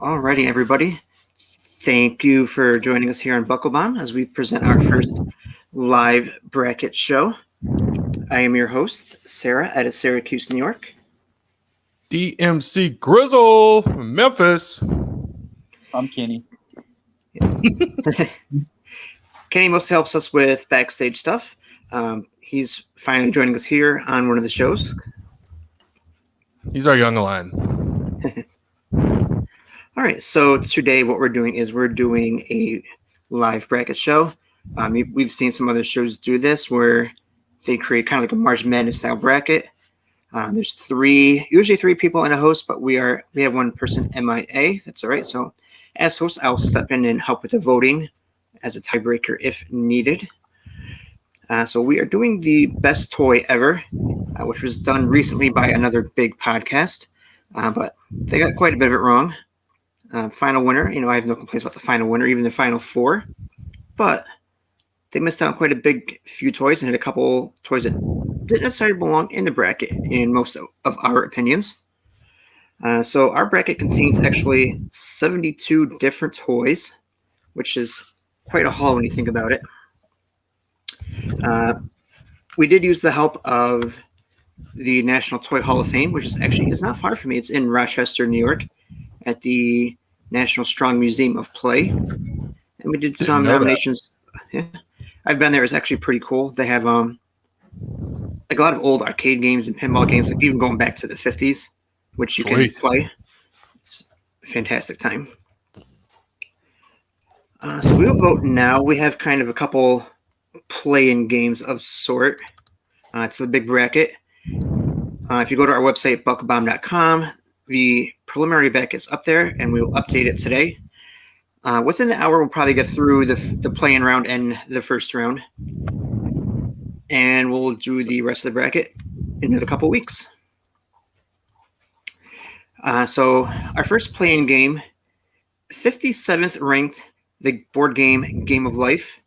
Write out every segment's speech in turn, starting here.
Alrighty, everybody. Thank you for joining us here on Buckle Bomb as we present our first live bracket show. I am your host, Sarah, out of Syracuse, New York. DMC Grizzle from Memphis. I'm Kenny. Kenny mostly helps us with backstage stuff. He's finally joining us here on one of the shows. He's our young lion. All right, so today what we're doing is we're doing a live bracket show. We've seen some other shows do this where they create kind of like a March Madness style bracket. There's usually three people and a host, but we have one person MIA. That's all right. So as host, I'll step in and help with the voting as a tiebreaker if needed. So we are doing the best toy ever, which was done recently by another big podcast, but they got quite a bit of it wrong. Final winner, I have no complaints about the final winner, even the final four, but they missed out on quite a big few toys and had a couple toys that didn't necessarily belong in the bracket in most of our opinions. So our bracket contains actually 72 different toys, which is quite a haul when you think about it. We did use the help of the National Toy Hall of Fame, which is not far from me. It's in Rochester, New York, at the National Strong Museum of Play. And we did some nominations. Yeah. I've been there. It's actually pretty cool. They have like a lot of old arcade games and pinball games, like even going back to the 50s, which you can play. It's a fantastic time. So we'll vote now. We have kind of a couple play-in games of sort. It's the big bracket. If you go to our website, bucklebomb.com, the preliminary bracket's up there, and we will update it today. Within the hour, we'll probably get through the play-in round and the first round. And we'll do the rest of the bracket in a couple weeks. So our first play-in game, 57th ranked, the board Game of Life,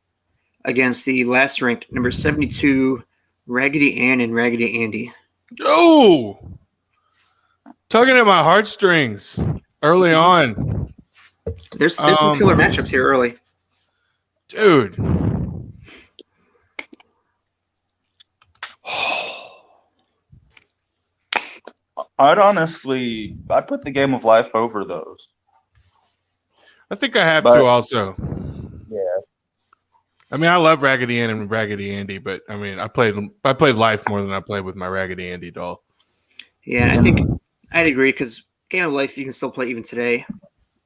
against the last ranked number 72, Raggedy Ann and Raggedy Andy. Oh! Tugging at my heartstrings early on. There's some killer matchups here early. Dude. I'd put the Game of Life over those. I think I have to also. Yeah. I mean, I love Raggedy Ann and Raggedy Andy, but I mean, I played Life more than I played with my Raggedy Andy doll. Yeah, I think I'd agree because Game of Life you can still play even today.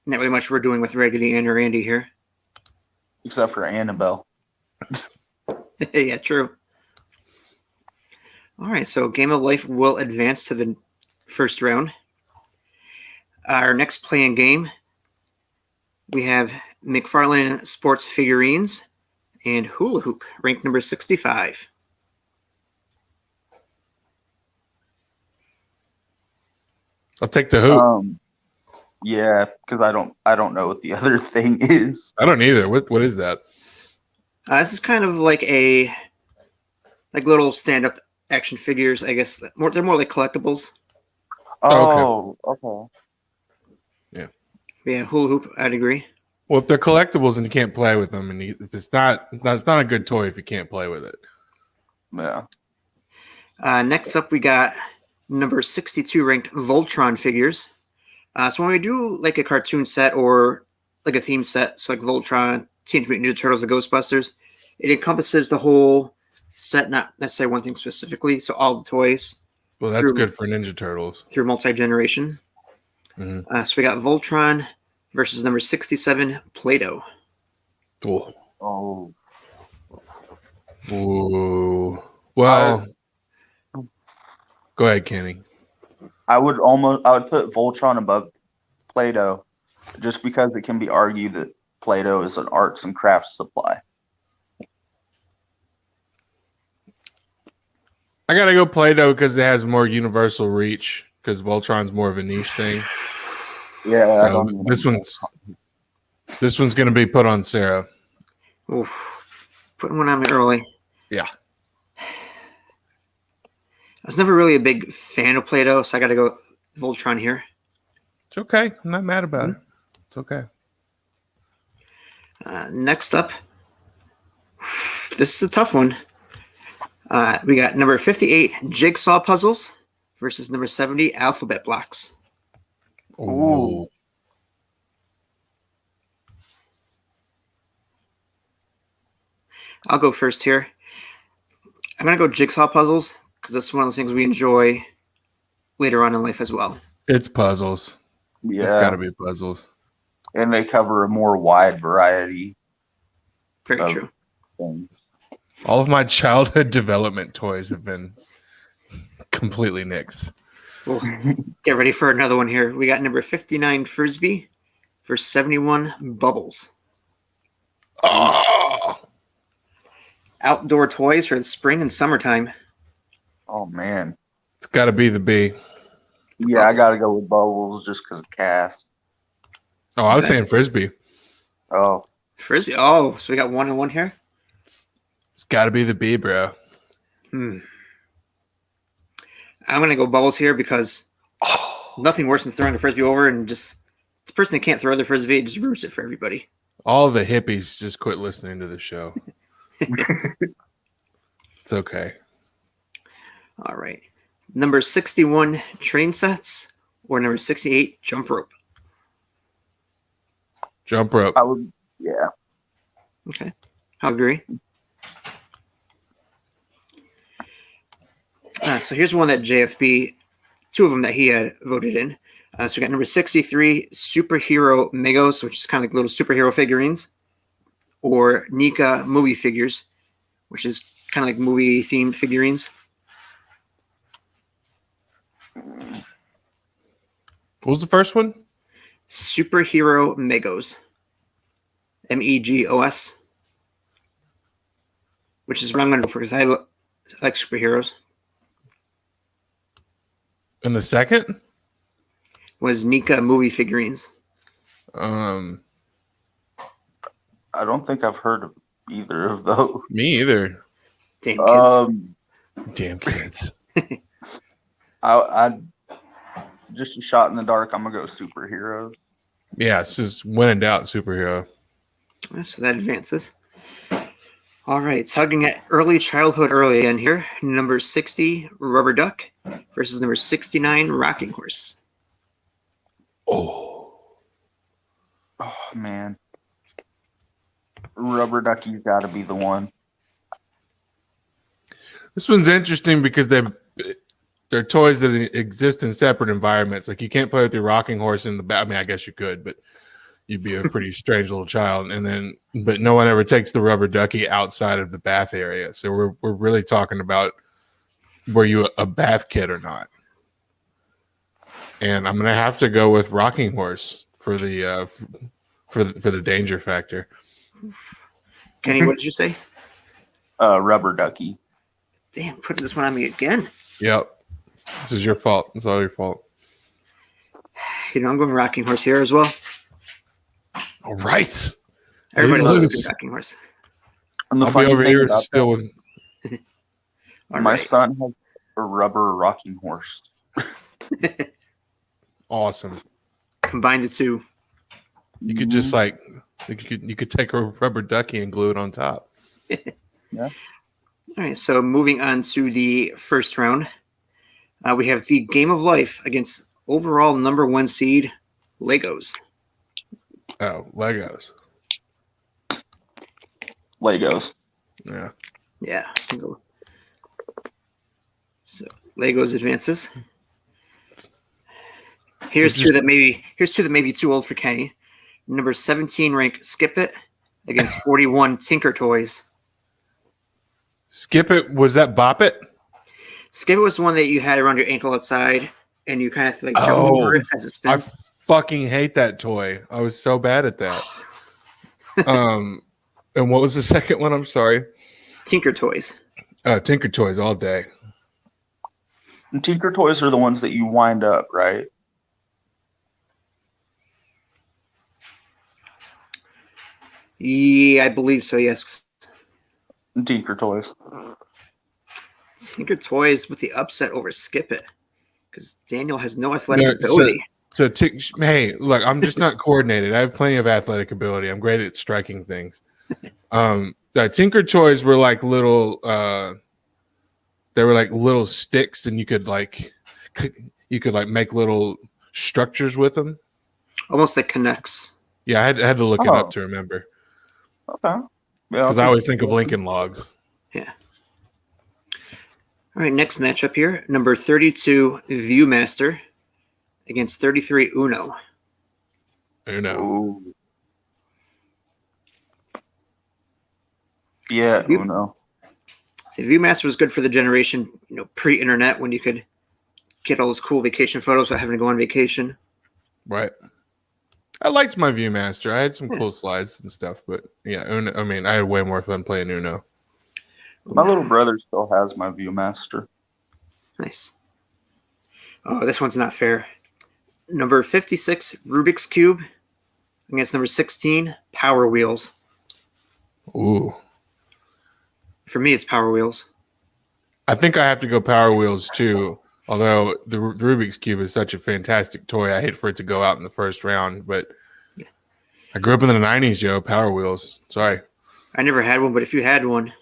Not really much we're doing with Raggedy Ann or Andy here. Except for Annabelle. Yeah, true. All right, so Game of Life will advance to the first round. Our next play-in game, we have McFarlane Sports Figurines and Hula Hoop, ranked number 65. I'll take the hoop. Yeah, because I don't know what the other thing is. I don't either. What is that? This is kind of like little stand-up action figures, I guess. They're more like collectibles. Oh, okay. Yeah, Hula Hoop, I'd agree. Well, if they're collectibles and you can't play with them, and if it's not a good toy if you can't play with it. Yeah. Next up, we got number 62 ranked Voltron figures. So when we do like a cartoon set or like a theme set, so like Voltron, Teenage Mutant Ninja Turtles, and Ghostbusters, it encompasses the whole set, not necessarily one thing specifically. So all the toys. Well, that's good for Ninja Turtles. Through multi-generation. Mm-hmm. So we got Voltron versus number 67, Play-Doh. Oh. Ooh. Well, go ahead, Kenny. I would put Voltron above Play-Doh just because it can be argued that Play-Doh is an arts and crafts supply. I gotta go Play-Doh because it has more universal reach because Voltron's more of a niche thing. Yeah. So this one's gonna be put on Sarah. Oof. Putting one on me early. Yeah. I was never really a big fan of Play-Doh, so I got to go Voltron here. It's okay. I'm not mad about it. It's okay. Next up, this is a tough one. We got number 58, Jigsaw Puzzles, versus number 70, Alphabet Blocks. Ooh. I'll go first here. I'm going to go Jigsaw Puzzles because that's one of those things we enjoy later on in life as well. It's puzzles. Yeah. It's got to be puzzles. And they cover a more wide variety Very of true. things. All of my childhood development toys have been completely nixed. Well, get ready for another one here. We got number 59, Frisbee, versus 71, Bubbles. Oh, Outdoor toys for the spring and summertime. Oh man. it's got to be the B. Yeah, I gotta go with Bubbles just because of cast. Oh, I was saying Frisbee. Oh, Frisbee. Oh, so we got 1 and 1 here. It's got to be the B, bro. I'm going to go Bubbles here because nothing worse than throwing a Frisbee over and just the person that can't throw the Frisbee just roots it for everybody. All the hippies just quit listening to the show. It's okay. All right. Number 61, Train Sets, or number 68, Jump Rope. Jump rope. I would. Yeah. Okay. I agree. So here's one that JFB, 2 of them that he had voted in. So we got number 63, Superhero Megos, which is kind of like little superhero figurines, or Nika movie figures, which is kind of like movie themed figurines. What was the first one? Superhero Megos, Megos, which is what I'm going to go for because I like superheroes. And the second? Was Nika movie figurines. I don't think I've heard of either of those. Me either. Damn kids. Damn kids. I just a shot in the dark. I'm gonna go superheroes. Yeah, it's just when in doubt, superhero. So that advances. All right, tugging at early childhood early again here. Number 60, Rubber Duck, versus number 69, Rocking Horse. Oh. Oh man, Rubber Ducky's got to be the one. This one's interesting because they're toys that exist in separate environments. Like you can't play with your rocking horse in the bath. I mean, I guess you could, but you'd be a pretty strange little child. But no one ever takes the rubber ducky outside of the bath area. So we're really talking about were you a bath kid or not? And I'm gonna have to go with rocking horse for the for the danger factor. Kenny, what did you say? Rubber Ducky. Damn, put this one on me again. Yep, this is your fault. It's all your fault. You know, I'm going Rocking Horse here as well. All right. Everybody Hey, loves a Luke. good Rocking Horse. And the I'll be funny over thing here about still that, with All my right. son has a rubber rocking horse. awesome. Combine the two. You could just like you could take a rubber ducky and glue it on top. All right, so moving on to the first round, we have the Game of Life against overall number 1 seed, Legos. Oh, Legos. Legos. Yeah. Yeah. I'll go. So Legos advances. Here's two that may be too old for Kenny. Number 17 rank Skip It against 41 Tinker Toys. Skip It, was that Bop It? Skip It was the one that you had around your ankle outside, and you kind of like jump over it as it I spins. fucking hate that toy. I was so bad at that. And what was the second one? I'm sorry. Tinker Toys. Tinker Toys all day. And Tinker Toys are the ones that you wind up, right? Yeah, I believe so, yes. Tinker Toys. Tinker Toys with the upset over Skip It. Because Daniel has no athletic No, ability. So, hey, look, I'm just not coordinated. I have plenty of athletic ability. I'm great at striking things. Tinker toys were like little. They were like little sticks, and you could like make little structures with them. Almost like connects. Yeah, I had to look it up to remember. Okay. Because I always think of Lincoln Logs. Yeah. All right, next matchup here. Number 32, Viewmaster against 33, Uno. Uno. Ooh. Yeah, Uno. So Viewmaster was good for the generation, pre-internet, when you could get all those cool vacation photos without having to go on vacation. Right. I liked my Viewmaster. I had some cool slides and stuff, but yeah, Uno, I mean, I had way more fun playing Uno. My little brother still has my Viewmaster. Nice. Oh, this one's not fair. Number 56, Rubik's Cube against number 16, Power Wheels. Ooh. For me, it's Power Wheels. I think I have to go Power Wheels too. Although the Rubik's Cube is such a fantastic toy, I hate for it to go out in the first round. But I grew up in the 90s, Joe. Power Wheels. Sorry. I never had one, but if you had one,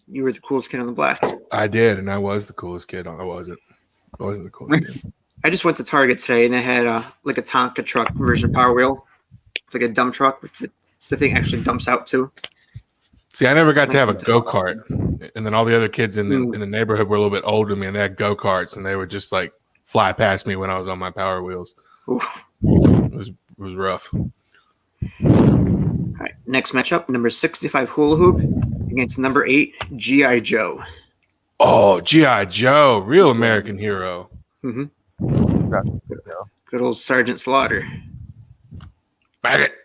you were the coolest kid on the block. I did, and I was the coolest kid. I wasn't the coolest kid. I just went to Target today, and they had like a Tonka truck version of Power Wheel. It's like a dump truck, which the thing actually dumps out too. See, I never got to have a go-kart. And then all the other kids in the neighborhood were a little bit older than me, and they had go-karts, and they would just like fly past me when I was on my Power Wheels. Oof. It was rough. All right, next matchup, number 65 Hula Hoop against number 8 G.I. Joe. Oh, G.I. Joe, real American hero. Mm-hmm. Good old Sergeant Slaughter. Bag it.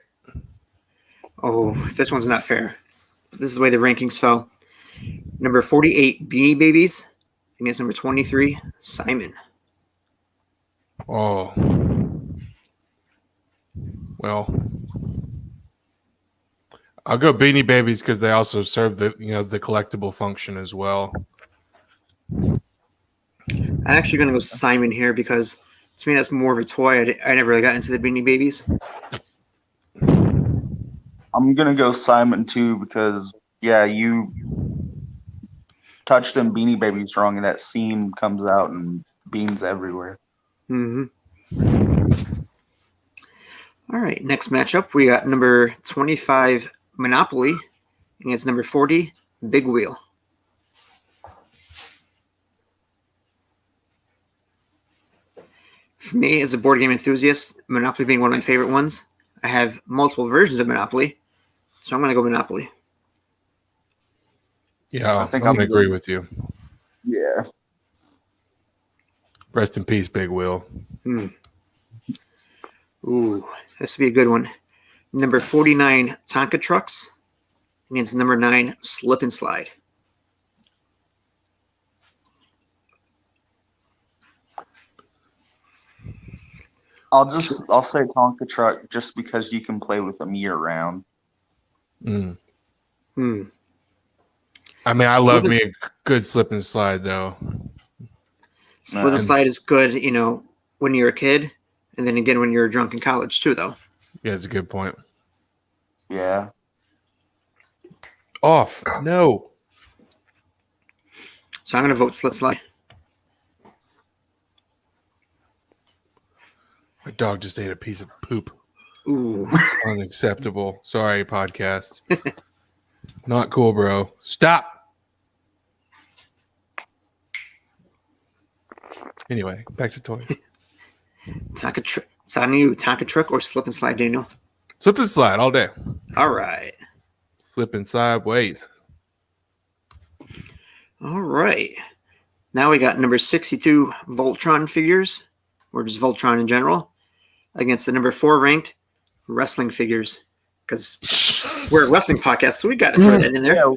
Oh, this one's not fair. This is the way the rankings fell. Number 48, Beanie Babies against number 23, Simon. Oh. Well, I'll go Beanie Babies because they also serve the collectible function as well. I'm actually going to go Simon here because to me that's more of a toy. I never really got into the Beanie Babies. I'm going to go Simon too because, yeah, you touch them Beanie Babies wrong and that seam comes out and beans everywhere. Mm-hmm. All right, next matchup, we got number 25, Monopoly, against number 40, Big Wheel. For me, as a board game enthusiast, Monopoly being one of my favorite ones, I have multiple versions of Monopoly, so I'm going to go Monopoly. Yeah, I'm going to agree with you. Yeah. Rest in peace, Big Wheel. Ooh, this would be a good one. Number 49, Tonka Trucks, against number 9, Slip and Slide. I'll say Tonka Truck just because you can play with them year round. I mean, I love me a good slip and slide though. Slip and slide is good, when you're a kid, and then again when you're drunk in college too, though. Yeah, it's a good point. Yeah. Off. No. So I'm going to vote slip slide. My dog just ate a piece of poop. Ooh. Unacceptable. Sorry, podcast. Not cool, bro. Stop. Anyway, back to toys. Tonka truck. It's on you. Tonka truck or slip and slide, Daniel? Slip and slide all day. All right. Slipping sideways. All right. Now we got number 62 Voltron figures, or just Voltron in general, against the number 4 ranked wrestling figures. Because we're a wrestling podcast, so we got to throw that in there. Yeah.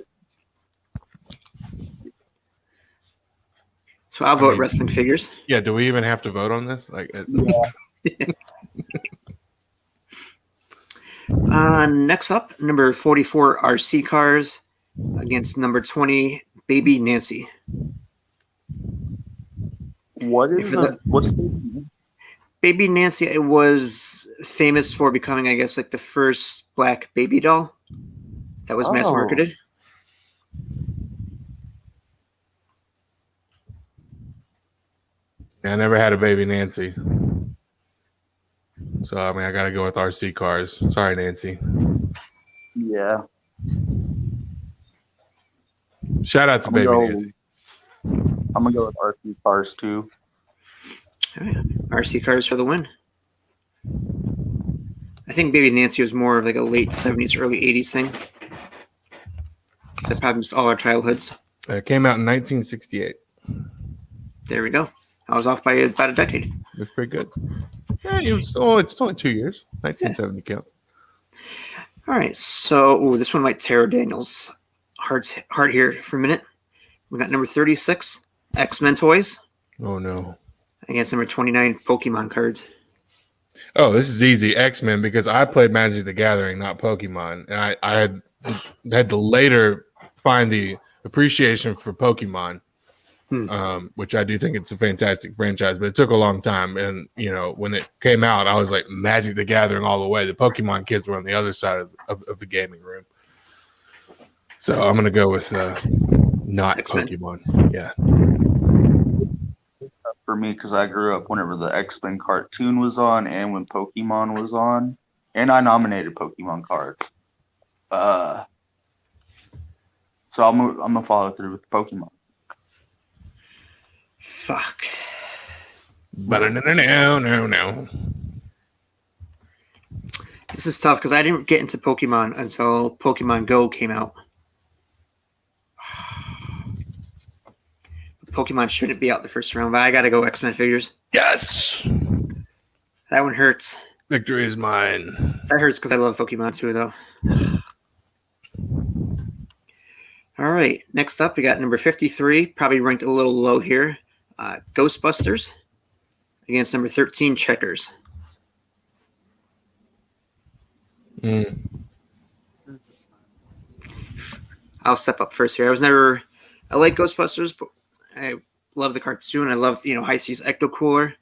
So I'll vote wrestling figures. Yeah, do we even have to vote on this? Next up, number 44 RC Cars against number 20 Baby Nancy. What's the Baby Nancy was famous for becoming, I guess, like the first black baby doll that was mass Oh. marketed. Yeah, I never had a baby Nancy. So I mean I gotta go with RC cars. Sorry, Nancy. Yeah. Shout out to baby Nancy. I'm gonna go with RC cars too. All right. RC cars for the win. I think Baby Nancy was more of like a late 70s, early 80s thing. That probably missed all our childhoods. It came out in 1968. There we go. I was off by about a decade. It was pretty good. Yeah, it's only 2 years. 1970 counts. All right. So this one might tear Daniel's heart here for a minute. We got number 36, X-Men toys, Oh no. against number 29, Pokemon cards. Oh, this is easy. X-Men, because I played Magic the Gathering, not Pokemon. And I had to later find the appreciation for Pokemon, which I do think it's a fantastic franchise, but it took a long time. And, you know, when it came out, I was like Magic the Gathering all the way. The Pokemon kids were on the other side of the gaming room. So I'm going to go with not X-Men. Pokemon. Yeah. For me, because I grew up whenever the X-Men cartoon was on and when Pokemon was on, and I nominated Pokemon cards. So I'm gonna follow through with Pokemon. Fuck. But no. This is tough because I didn't get into Pokemon until Pokemon Go came out. Pokemon shouldn't be out the first round, but I gotta go X-Men figures. Yes. That one hurts. Victory is mine. That hurts because I love Pokemon too, though. All right, next up we got number 53, probably ranked a little low here. Ghostbusters against number 13, Checkers. I'll step up first here. I like Ghostbusters, but I love the cartoon. I love, High Seas Ecto Cooler.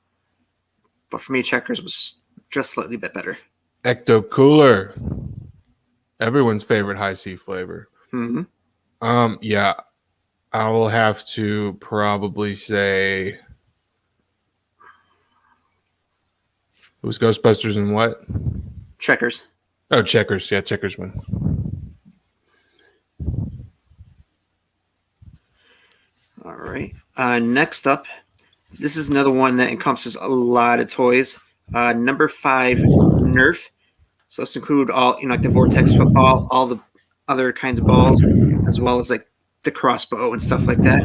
But for me, Checkers was just slightly bit better. Ecto Cooler. Everyone's favorite high C flavor. Mm-hmm. Yeah. I will have to probably say it was Ghostbusters and what? Checkers. Oh, Checkers. Yeah, Checkers wins. All right. Next up, this is another one that encompasses a lot of toys. Number 5, Nerf. So let's include all, like the Vortex football, all the other kinds of balls, as well as like the crossbow and stuff like that,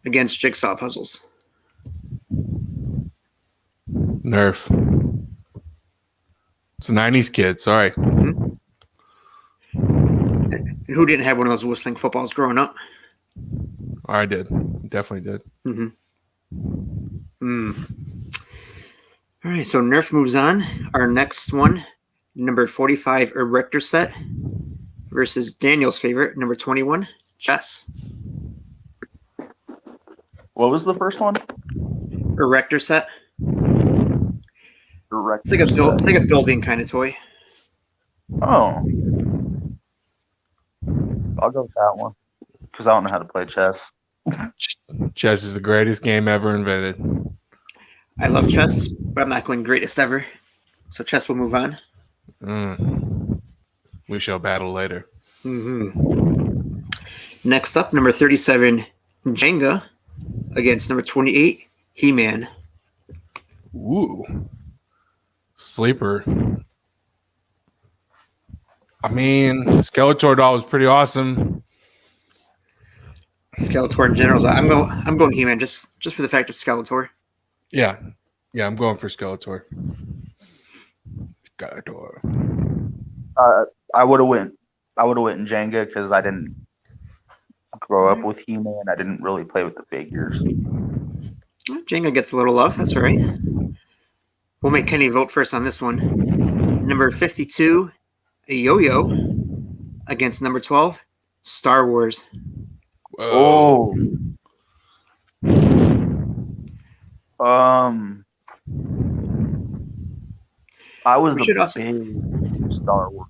against Jigsaw puzzles. Nerf. It's a 90s kid. Sorry. Mm-hmm. And who didn't have one of those whistling footballs growing up? I did. Definitely did. All right, so Nerf moves on. Our next one, number 45, Erector set versus Daniel's favorite, number 21, Chess. What was the first one? Erector set. Direct. It's like a building kind of toy. Oh. I'll go with that one. Because I don't know how to play chess. Chess is the greatest game ever invented. I love chess, but I'm not going greatest ever. So chess will move on. We shall battle later. Next up, number 37, Jenga against number 28, He-Man. Ooh. Sleeper. I mean, Skeletor doll was pretty awesome. Skeletor in general. I'm going He-Man just for the fact of Skeletor. Yeah, I'm going for Skeletor. I would have went in Jenga because I didn't grow up with He-Man. I didn't really play with the figures. Jenga gets a little love. That's all right. We'll make Kenny vote first on this one. Number 52, Yo-Yo against number 12, Star Wars. Whoa. I was We a should also- big Star Wars.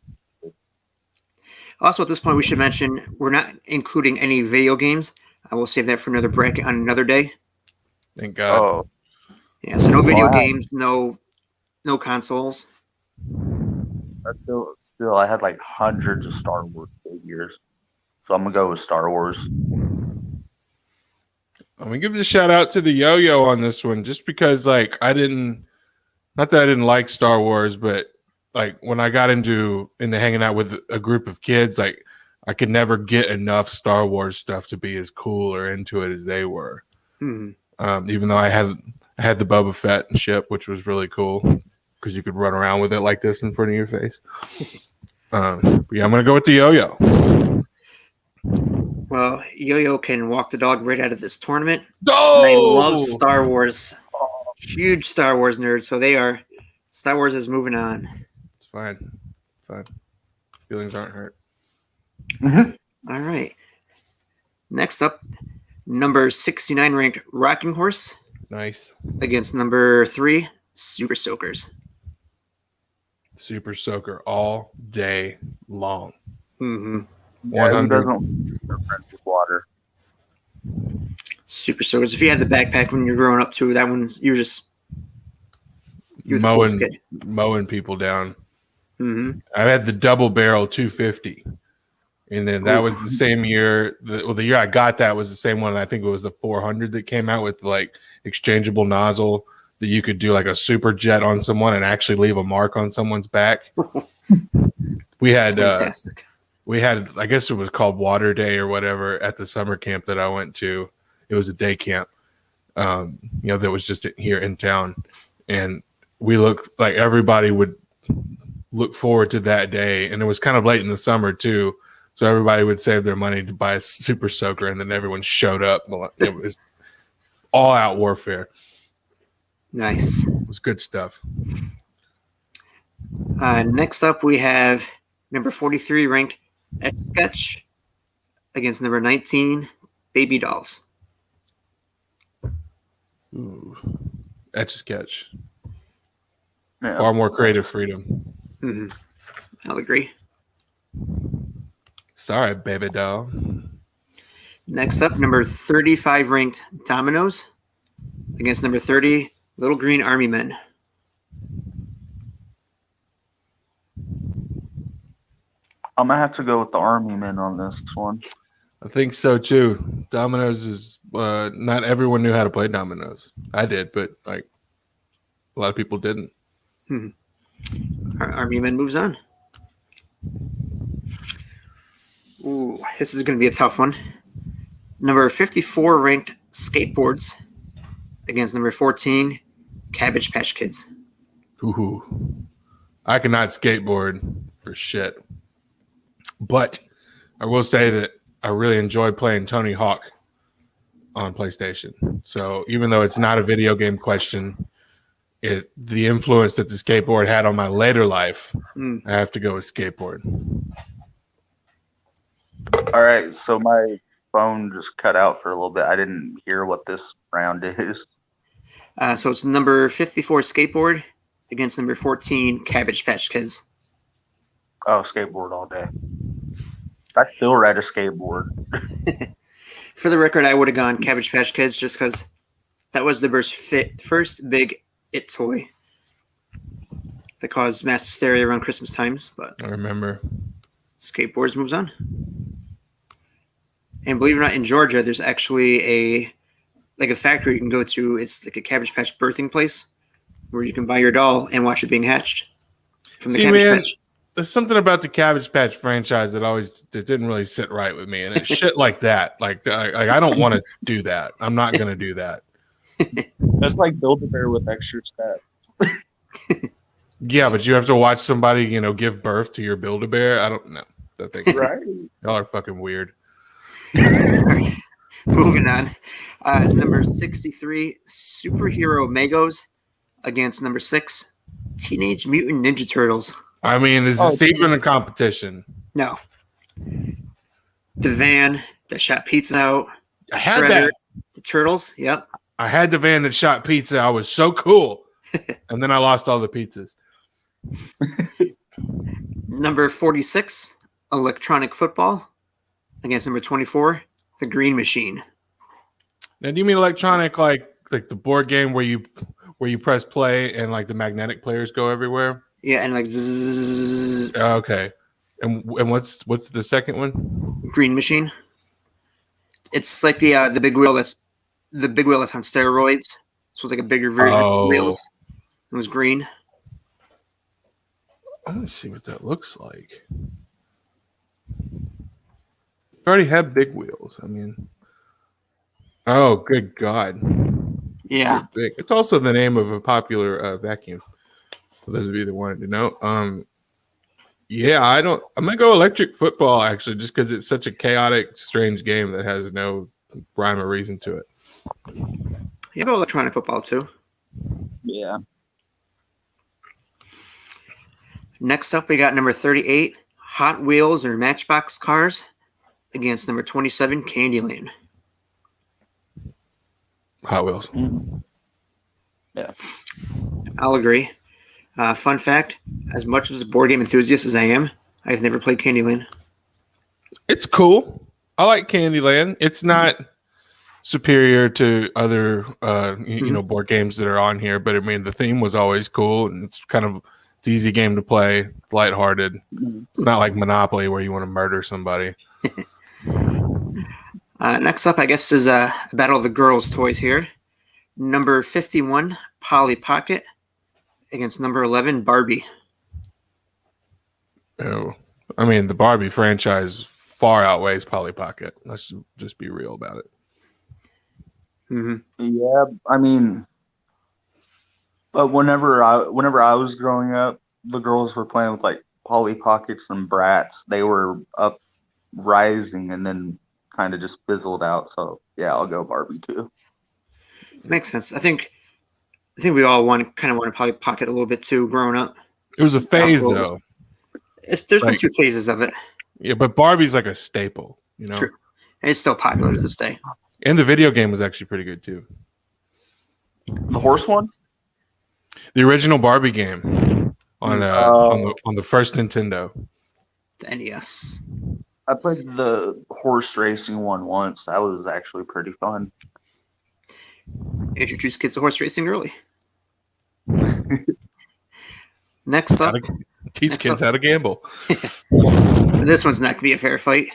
Also, at this point, we should mention we're not including any video games. I will save that for another bracket on another day. Thank God. Oh, Yeah, so no video Wow. games, no consoles. that's still, I had like hundreds of Star Wars figures, so I'm gonna go with Star Wars. I'm gonna give a shout out to the Yo-Yo on this one, just because like not that I didn't like Star Wars, but like when I got into hanging out with a group of kids, like I could never get enough Star Wars stuff to be as cool or into it as they were. Hmm. Even though I had the Boba Fett ship, which was really cool because you could run around with it like this in front of your face. But yeah, I'm gonna go with the Yo-Yo. Well, Yo-Yo can walk the dog right out of this tournament. Oh, And I love Star Wars. Huge Star Wars nerd. So Star Wars is moving on. It's fine. Feelings aren't hurt. All right. Next up, number 69 ranked Rocking Horse Nice. against number 3 Super Soakers. Super Soaker all day long. Mm-hmm. Yeah, who 100. doesn't their friends with water? Super Soakers. If you had the backpack when you were growing up too, that one you were the coolest kid. Mowing people down. Mm-hmm. I had the double barrel 250, and then that was the same year. The year I got that was the same one. I think it was the 400 that came out with like exchangeable nozzle that you could do like a super jet on someone and actually leave a mark on someone's back. We had Fantastic. I guess it was called Water Day or whatever at the summer camp that I went to. It was a day camp, that was just here in town, and we looked like everybody would look forward to that day, and it was kind of late in the summer too, so everybody would save their money to buy a Super Soaker, and then everyone showed up. It was all out warfare. Nice. It was good stuff. Next up, we have number 43 ranked Etch-a-Sketch against number 19 Baby Dolls. Ooh. Etch-a-Sketch. Yeah. Far more creative freedom. Mm-hmm. I'll agree. Sorry, baby doll. Next up, number 35 ranked Dominoes against number 30 Little Green Army Men. I'm gonna have to go with the Army Men on this one. I think so too. Dominoes is not everyone knew how to play dominoes. I did, but like a lot of people didn't. Army Men moves on. Ooh, this is going to be a tough one. Number 54 ranked Skateboards against number 14 Cabbage Patch Kids. Ooh. I cannot skateboard for shit. But I will say that I really enjoy playing Tony Hawk on PlayStation. So even though it's not a video game question, the influence that the skateboard had on my later life, I have to go with skateboard. All right, so my phone just cut out for a little bit. I didn't hear what this round is. So it's number 54 Skateboard against number 14 Cabbage Patch Kids. Oh, skateboard all day. I still ride a skateboard. For the record, I would have gone Cabbage Patch Kids just because that was the first big It toy that caused mass hysteria around Christmas times. But I remember. Skateboards moves on. And believe it or not, in Georgia, there's actually a factory you can go to. It's like a Cabbage Patch birthing place where you can buy your doll and watch it being hatched from the Cabbage Patch. There's something about the Cabbage Patch franchise that didn't really sit right with me, and it's shit like that. Like I don't want to do that. I'm not gonna do that. That's like Build-A-Bear with extra stats. Yeah, but you have to watch somebody, give birth to your Build-A-Bear. I don't know. That thing, Right. y'all are fucking weird. Moving on. Number 63, Superhero Megos against number 6, Teenage Mutant Ninja Turtles. I mean, is this even a competition? No. The van that shot pizza out. I had Shredder, that. The Turtles. Yep. I had the van that shot pizza. I was so cool. And then I lost all the pizzas. Number 46, electronic football against number 24, the Green Machine. Now, do you mean electronic like the board game where you press play and like the magnetic players go everywhere? Yeah, and like zzz, Okay. And what's the second one? Green Machine. It's like the big wheel that's on steroids. So it's like a bigger version of the wheels. It was green. I want to see what that looks like. You already have big wheels. I mean, oh, good God. Yeah. Big. It's also the name of a popular vacuum. For those of you that wanted to know. Yeah, I'm gonna go electric football actually, just because it's such a chaotic, strange game that has no rhyme or reason to it. You go electronic football too. Yeah. Next up, we got number 38, Hot Wheels or Matchbox cars against number 27, Candyland. Hot Wheels. Yeah. I'll agree. Fun fact, as much as a board game enthusiast as I am, I've never played Candyland. It's cool. I like Candyland. It's not superior to other board games that are on here, but I mean the theme was always cool, and it's easy game to play, lighthearted. It's not like Monopoly where you want to murder somebody. Next up, I guess, is Battle of the Girls toys here. Number 51, Polly Pocket against number 11, Barbie. Oh, I mean the Barbie franchise far outweighs Polly Pocket. Let's just be real about it. Mm-hmm. Yeah, I mean, but whenever I was growing up, the girls were playing with like Polly Pockets and Bratz. They were rising and then kind of just fizzled out. So yeah, I'll go Barbie too. Makes sense. I think we all want to Polly Pocket a little bit too, growing up. It was a phase though. There's been two phases of it. Yeah, but Barbie's like a staple, you know. True. And it's still popular to this day. And the video game was actually pretty good too. The horse one? The original Barbie game on the first Nintendo. The NES. I played the horse racing one once. That was actually pretty fun. Introduce kids to horse racing early. Next up, teach kids how to gamble. This one's not going to be a fair fight.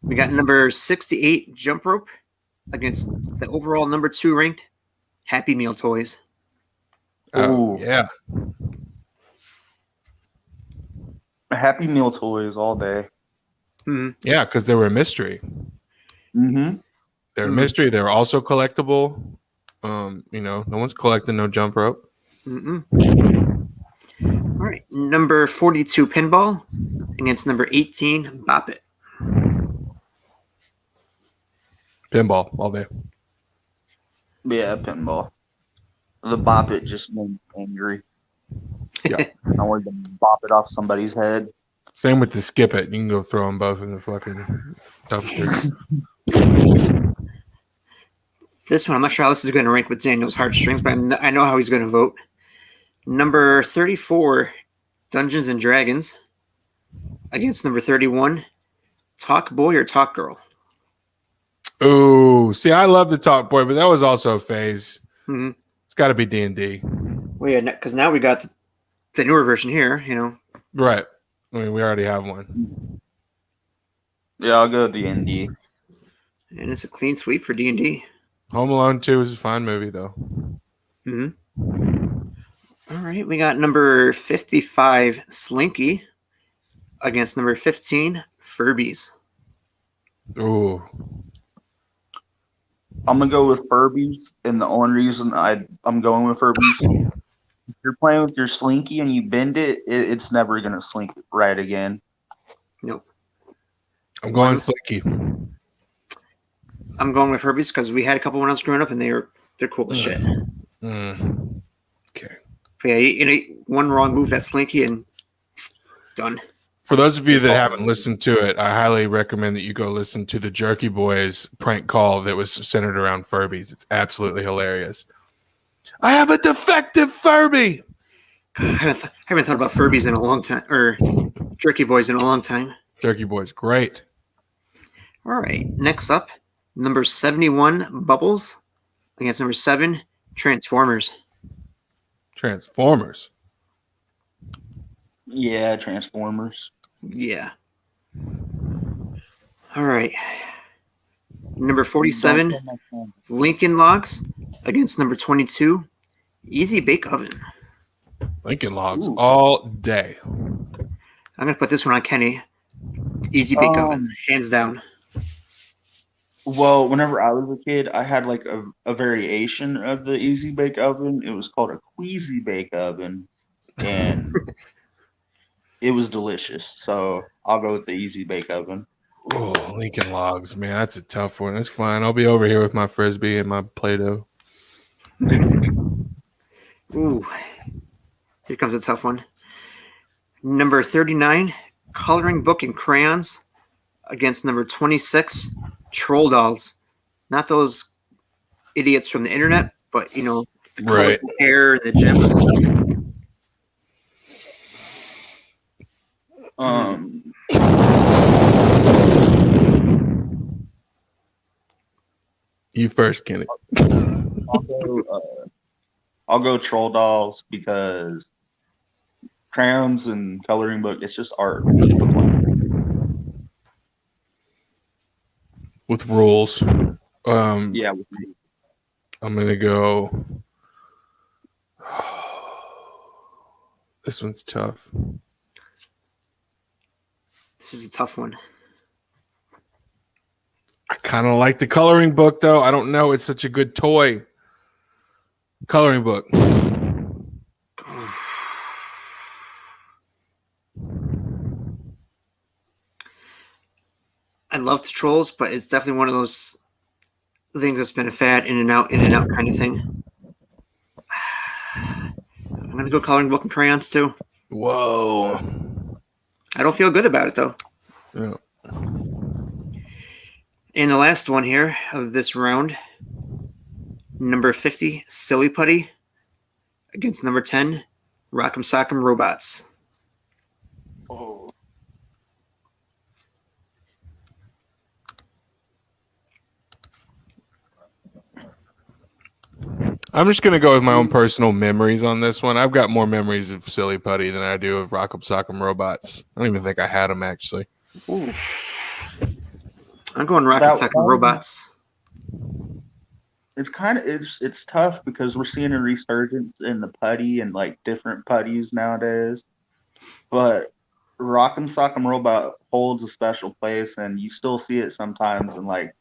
We got number 68, Jump Rope, against the overall number 2 ranked Happy Meal toys. Oh, yeah. Happy Meal toys all day. Mm-hmm. Yeah, because they were a mystery. Mm-hmm. They're a mystery. They were also collectible. No one's collecting no Jump Rope. Mm-mm. All right, number 42, Pinball, against number 18, Bop It. Pinball all day. Yeah, pinball. The Bop It just made me angry. Yeah. I wanted to bop it off somebody's head. Same with the Skip It. You can go throw them both in the fucking dumpster. This one, I'm not sure how this is going to rank with Daniel's heartstrings, but I know how he's going to vote. Number 34, Dungeons and Dragons, against number 31, Talk Boy or Talk Girl. Oh, see, I love the Talk Boy, but that was also a phase. Mm-hmm. It's got to be D&D. Well, yeah, because now we got the newer version here, Right. I mean, we already have one. Yeah, I'll go D&D. And it's a clean sweep for D&D. Home Alone 2 is a fine movie, though. Mm-hmm. All right, we got number 55, Slinky, against number 15, Furbies. Ooh. I'm going to go with Furbies, and the only reason I'm going with Furbies, if you're playing with your Slinky and you bend it, it's never going to slink right again. Nope. I'm going Slinky. I'm going with Furbies because we had a couple when I was growing up, and they're cool as shit. Okay. But yeah, one wrong move, that Slinky, and done. For those of you that haven't listened to it, I highly recommend that you go listen to the Jerky Boys prank call that was centered around Furbies. It's absolutely hilarious. I have a defective Furby. I haven't thought about Furbies in a long time, or Jerky Boys in a long time. Turkey Boys, great. All right, next up, number 71, Bubbles, against number 7, Transformers. Transformers. Yeah, Transformers. Yeah. All right. Number 47, Lincoln Logs, against number 22, Easy Bake Oven. Lincoln Logs Ooh. all day. I'm going to put this one on Kenny. Easy Bake Oven, hands down. Well, whenever I was a kid, I had like a variation of the Easy Bake Oven. It was called a Queasy Bake Oven, and it was delicious. So I'll go with the Easy Bake Oven. Oh, Lincoln Logs, man, that's a tough one. That's fine. I'll be over here with my Frisbee and my Play-Doh. Ooh. Here comes a tough one. Number 39, Coloring Book and Crayons, against number 26, Troll Dolls. Not those idiots from the internet, but, you know, the Right. colorful hair in the gym. You first, Kenny. I'll go Troll Dolls because crayons and coloring book, it's just art. With rules. Yeah. I'm gonna go. This one's tough. This is a tough one. I kind of like the coloring book, though. I don't know. It's such a good toy. Coloring book. I love the Trolls, but it's definitely one of those things that's been a fad, in and out kind of thing. I'm going to go Coloring Book and Crayons, too. Whoa. I don't feel good about it, though. Yeah. And the last one here of this round, number 50, Silly Putty, against number 10, Rock'em Sock'em Robots. Oh. I'm just gonna go with my own personal memories on this one. I've got more memories of Silly Putty than I do of Rock'em Sock'em Robots. I don't even think I had them actually. Ooh. I'm going Rock'em Sock'em Robots. It's kind of it's tough because we're seeing a resurgence in the putty and like different putties nowadays. But Rock'em Sock'em Robot holds a special place, and you still see it sometimes in like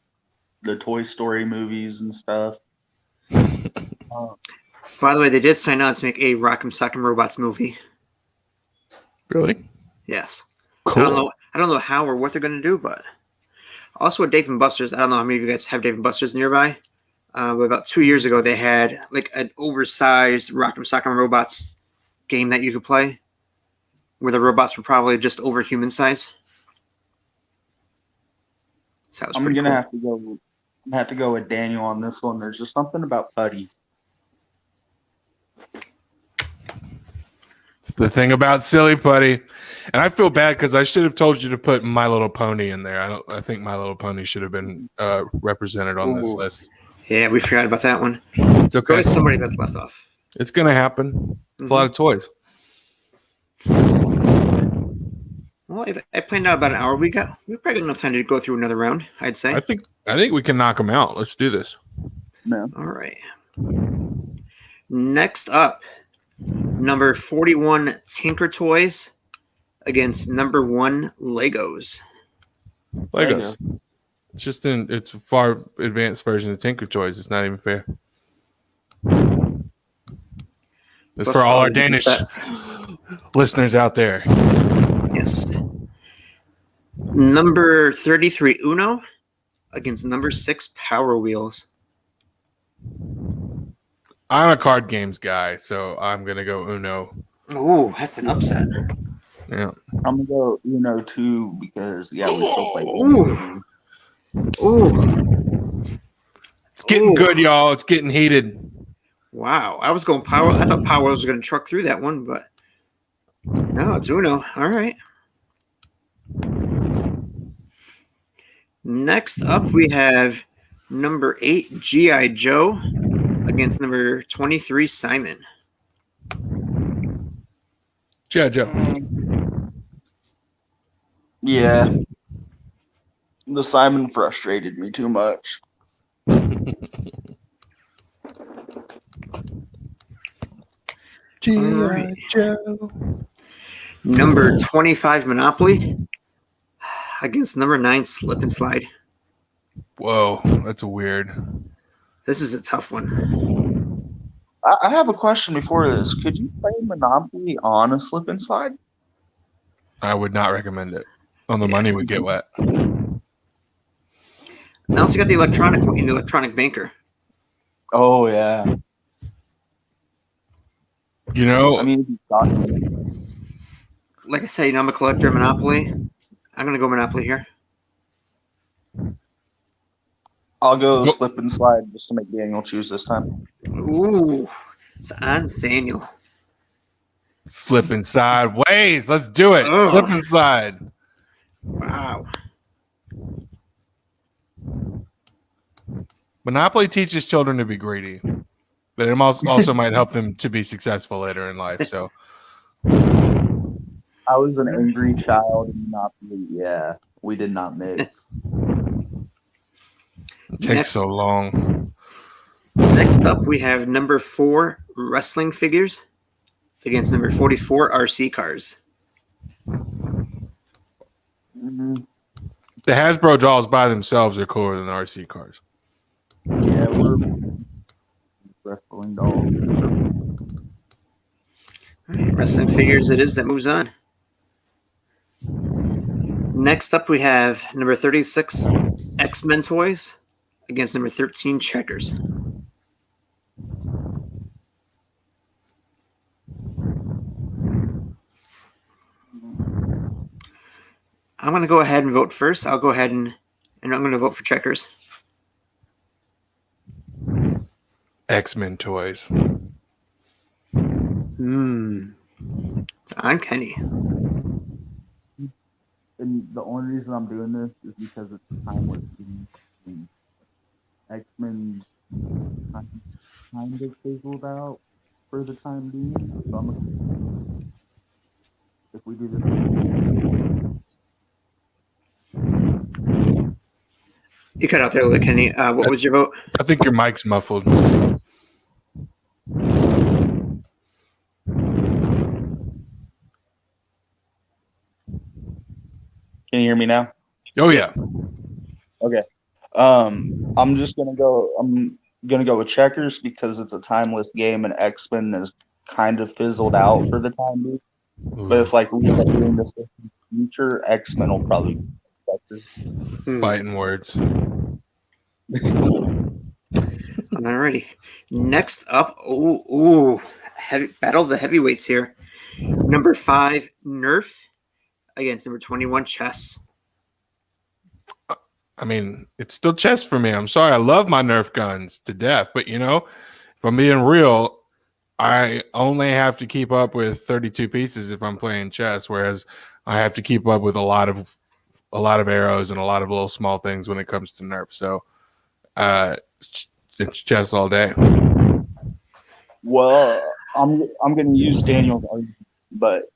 the Toy Story movies and stuff. By the way, they did sign on to make a Rock'em Sock'em Robots movie. Really? Yes. Cool. I don't know how or what they're going to do, but also with Dave and Buster's. I don't know how many of you guys have Dave and Buster's nearby. But about 2 years ago, they had like an oversized Rock'em Sock'em Robots game that you could play, where the robots were probably just over human size. So that was I'm pretty gonna cool. have to go with Daniel on this one. There's just something about putty. It's the thing about Silly Putty, and I feel bad because I should have told you to put My Little Pony in there. I think My Little Pony should have been represented on this Ooh. list. Yeah, we forgot about that one. It's There's okay. always somebody that's left off. It's gonna happen. It's a lot of toys. Well, if I planned out about an hour, we probably got enough time to go through another round, I'd say. I think we can knock them out. Let's do this. No. All right. Next up, number 41, Tinker Toys against number 1, Legos. Legos. It's it's a far advanced version of Tinker Toys. It's not even fair. It's But for all our the different Danish sets. listeners out there. Yes. Number 33, Uno against number 6, Power Wheels. I'm a card games guy, so I'm gonna go Uno. Oh, that's an upset. Yeah. I'm gonna go Uno too because we still play. Ooh. Ooh. It's getting good, y'all. It's getting heated. Wow. I was going Power. I thought Power was going to truck through that one, but no, it's Uno. All right. Next up, we have number 8, G.I. Joe, against number 23, Simon. Joe. Yeah. The Simon frustrated me too much. G.I. Joe. Number 25, Monopoly, against number 9, Slip and Slide. Whoa, that's weird. This is a tough one. I have a question before this. Could you play Monopoly on a slip and slide? I would not recommend it. On the money would get wet. Now also got the electronic banker. Oh yeah. You know, I mean, Like I said, I'm a collector of Monopoly. I'm going to go Monopoly here. I'll go Nope. slip and slide just to make Daniel choose this time. Ooh, it's on Daniel. slipping sideways. Let's do it. Ugh. Slip and slide. Wow. Monopoly teaches children to be greedy, but it also might help them to be successful later in life. So I was an angry child in Monopoly. Yeah, we did not mix. it takes so long. Next up, we have number 4, wrestling figures, against number 44, RC cars. Mhm. The Hasbro dolls by themselves are cooler than RC cars. Yeah, we're wrestling dolls. All right, wrestling figures it is that moves on. Next up, we have number 36, X-Men toys, against number 13, checkers. I'm going to go ahead and vote first. I'll go ahead and I'm going to vote for checkers. X-Men toys. It's on Kenny. And the only reason I'm doing this is because it's timeless. X-Men kind of fizzled out for the time being. So if we do this, You cut out there a little bit, Kenny. What was your vote? I think your mic's muffled. can you hear me now? Oh yeah. Okay. I'm just gonna go. I'm gonna go with checkers because it's a timeless game, and X-Men is kind of fizzled out for the time being. But if like we end up doing this in the future, X-Men will probably be checkers. Fighting words. Alrighty. Next up, battle of the heavyweights here. Number 5, Nerf, against number 21, chess. I mean, it's still chess for me. I'm sorry. I love my Nerf guns to death, but you know, if I'm being real, I only have to keep up with 32 pieces if I'm playing chess, whereas I have to keep up with a lot of arrows and a lot of little small things when it comes to Nerf. So it's chess all day. Well, I'm gonna use Daniel's argument, but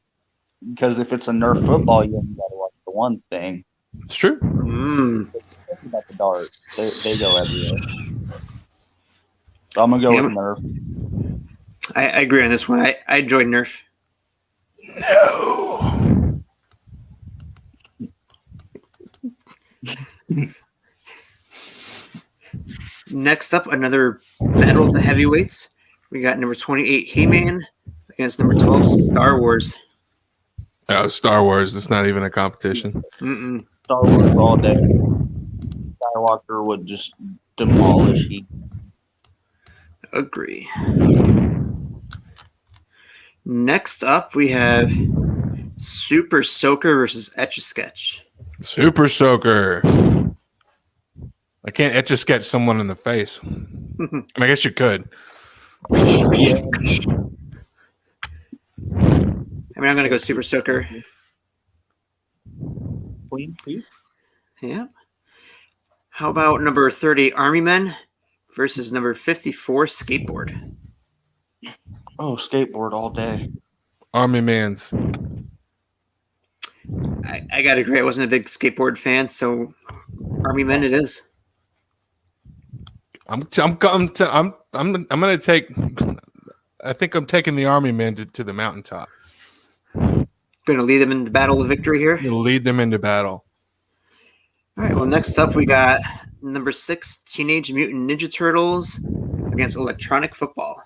because if it's a Nerf football, you only gotta watch the one thing. It's true. Think about the darts; they go everywhere. So I'm gonna go with Nerf. I agree on this one. I enjoyed Nerf. No. Next up, another battle of the heavyweights. We got number 28, He-Man, against number 12, Star Wars. Oh, Star Wars. It's not even a competition. Star Wars all day. Skywalker would just demolish He. Agree. Next up, we have Super Soaker versus Etch-a-Sketch. Super Soaker. I can't Etch-a-Sketch someone in the face. I mean, I guess you could. Yeah. I mean, I'm gonna go Super Soaker. Queen Pete? Yeah. How about number 30 Army Men versus number 54 Skateboard? Oh, skateboard all day. Army Man's. I gotta agree. I wasn't a big skateboard fan, so Army Men it is. I'm gonna take. I think I'm taking the Army Men to the mountaintop. Gonna lead them in the battle of victory here. You'll lead them into battle. All right. Well, next up we got number 6 Teenage Mutant Ninja Turtles against Electronic Football.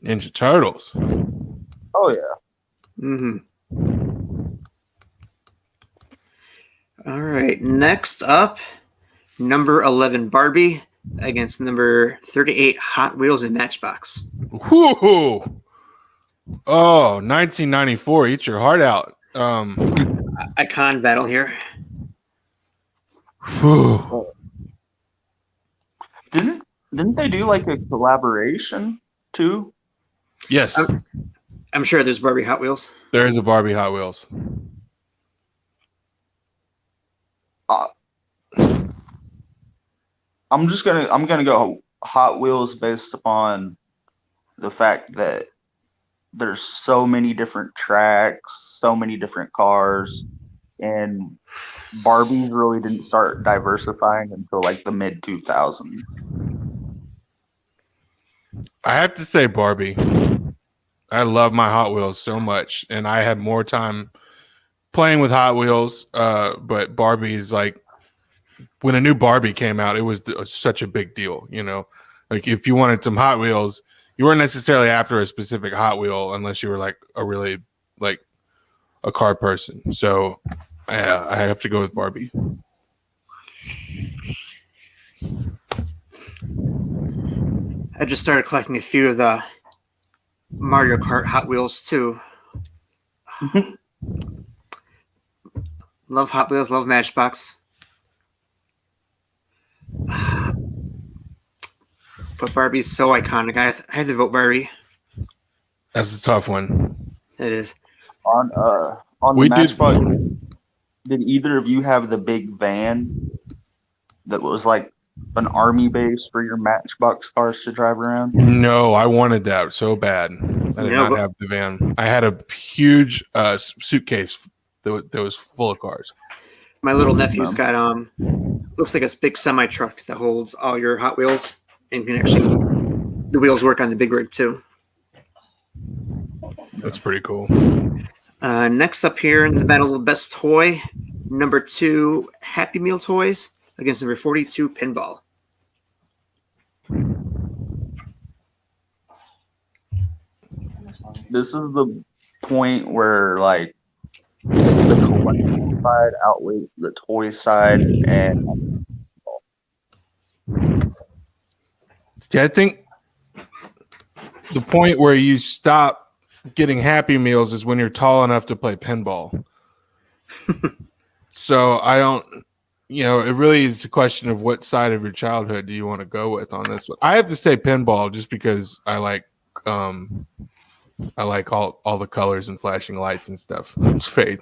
Ninja Turtles. Oh yeah. Mm-hmm. All right. Next up, number 11 Barbie against number 38 Hot Wheels and Matchbox. Whoo! Oh, 1994. Eat your heart out. Icon battle here. Whew. Didn't they do like a collaboration too? Yes, I'm sure there's Barbie Hot Wheels. there is a Barbie Hot Wheels. I'm gonna go Hot Wheels based upon the fact that there's so many different tracks, so many different cars, and Barbies really didn't start diversifying until like the mid 2000s. I have to say, Barbie. I love my Hot Wheels so much, and I had more time playing with Hot Wheels. But Barbie is like, when a new Barbie came out, it was such a big deal. You know, like if you wanted some Hot Wheels, you weren't necessarily after a specific Hot Wheel unless you were like a really like a car person. So I have to go with Barbie. I just started collecting a few of the Mario Kart Hot Wheels too. Love Hot Wheels, love Matchbox. But Barbie's so iconic. I have to vote Barbie. That's a tough one. It is. On We the did- Matchbox, did either of you have the big van that was like an army base for your Matchbox cars to drive around? No, I wanted that so bad. I did No, not but- have the van. I had a huge suitcase that was full of cars. My little nephew's got looks like a big semi truck that holds all your Hot Wheels, and can actually the wheels work on the big rig too. That's pretty cool. Next up here in the battle of best toy, number 2 Happy Meal toys against number 42 Pinball. This is the point where like the collectible side outweighs the toy side, and See, I think the point where you stop getting Happy Meals is when you're tall enough to play pinball. So I don't, it really is a question of what side of your childhood do you want to go with on this one. I have to say pinball just because I like all the colors and flashing lights and stuff. It's very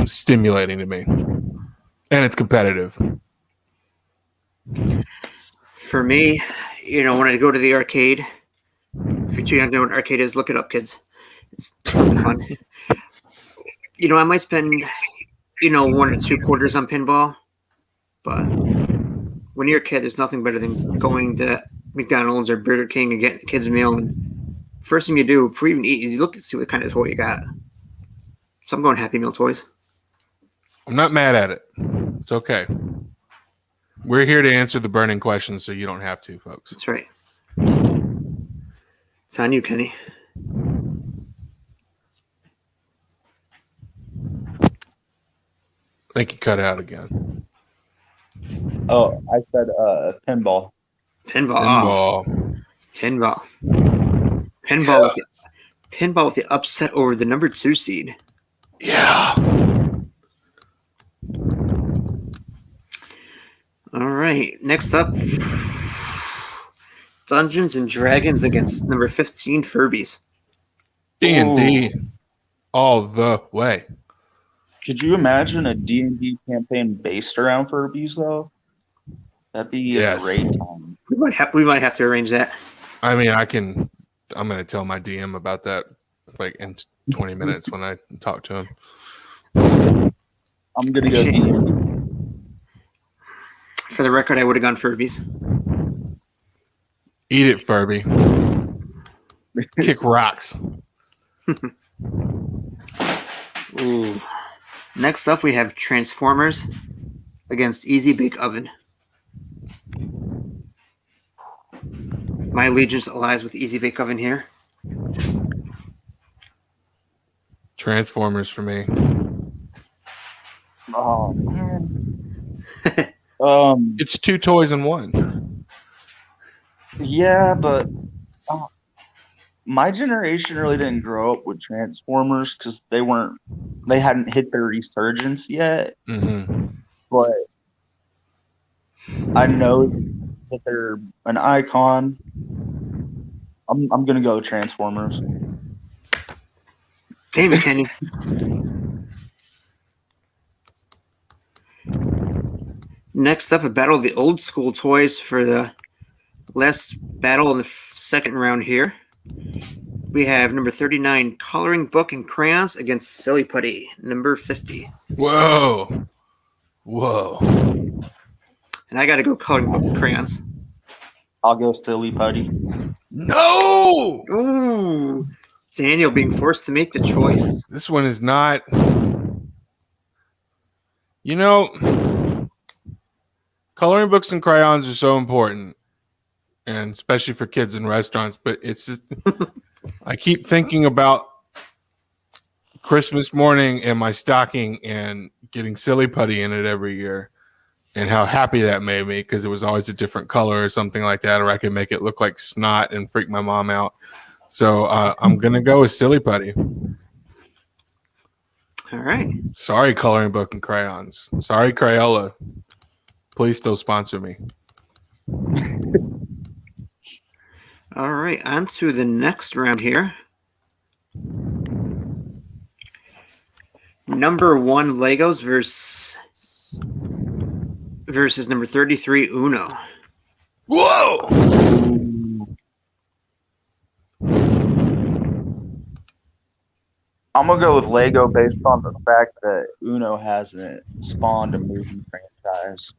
stimulating to me, and it's competitive. For me, when I go to the arcade, if you're too young to know what an arcade is, look it up, kids. It's fun. I might spend, 1 or 2 quarters on pinball, but when you're a kid, there's nothing better than going to McDonald's or Burger King and getting the kids' meal. And first thing you do before you even eat is you look and see what kind of toy you got. So I'm going Happy Meal toys. I'm not mad at it. It's okay. We're here to answer the burning questions, so you don't have to, folks. That's right. It's on you, Kenny. I think you cut out again. oh, I said pinball. Pinball. Pinball. Pinball with the upset over the number 2 seed. Yeah. All right. Next up, Dungeons and Dragons against number 15 Furbies. D&D all the way. Could you imagine a D&D campaign based around Furbies though? That'd be Yes. a great time. We might have to arrange that. I mean, I'm going to tell my DM about that like in 20 minutes when I talk to him. I'm gonna go Actually- D&D. For the record, I would have gone Furbies. Eat it, Furby. Kick rocks. Ooh. Next up, we have Transformers against Easy Bake Oven. My allegiance lies with Easy Bake Oven here. Transformers for me. Oh man. It's 2 toys in 1. Yeah, but my generation really didn't grow up with Transformers because they hadn't hit their resurgence yet. Mm-hmm. But I know that they're an icon. I'm gonna go Transformers. Damn it, Kenny. Next up, a battle of the old school toys for the last battle in the second round here. We have number 39, Coloring Book and Crayons against Silly Putty, number 50. Whoa. And I got to go Coloring Book and Crayons. I'll go Silly Putty. No! Ooh, Daniel being forced to make the choice. This one is not. You know, coloring books and crayons are so important, and especially for kids in restaurants, but it's just, I keep thinking about Christmas morning and my stocking and getting Silly Putty in it every year and how happy that made me because it was always a different color or something like that, or I could make it look like snot and freak my mom out. So I'm going to go with Silly Putty. All right. Sorry, Coloring Book and Crayons. Sorry, Crayola. Please still sponsor me. All right. On to the next round here. Number 1 Legos versus number 33 Uno. Whoa! I'm gonna go with Lego based on the fact that Uno hasn't spawned a movie franchise.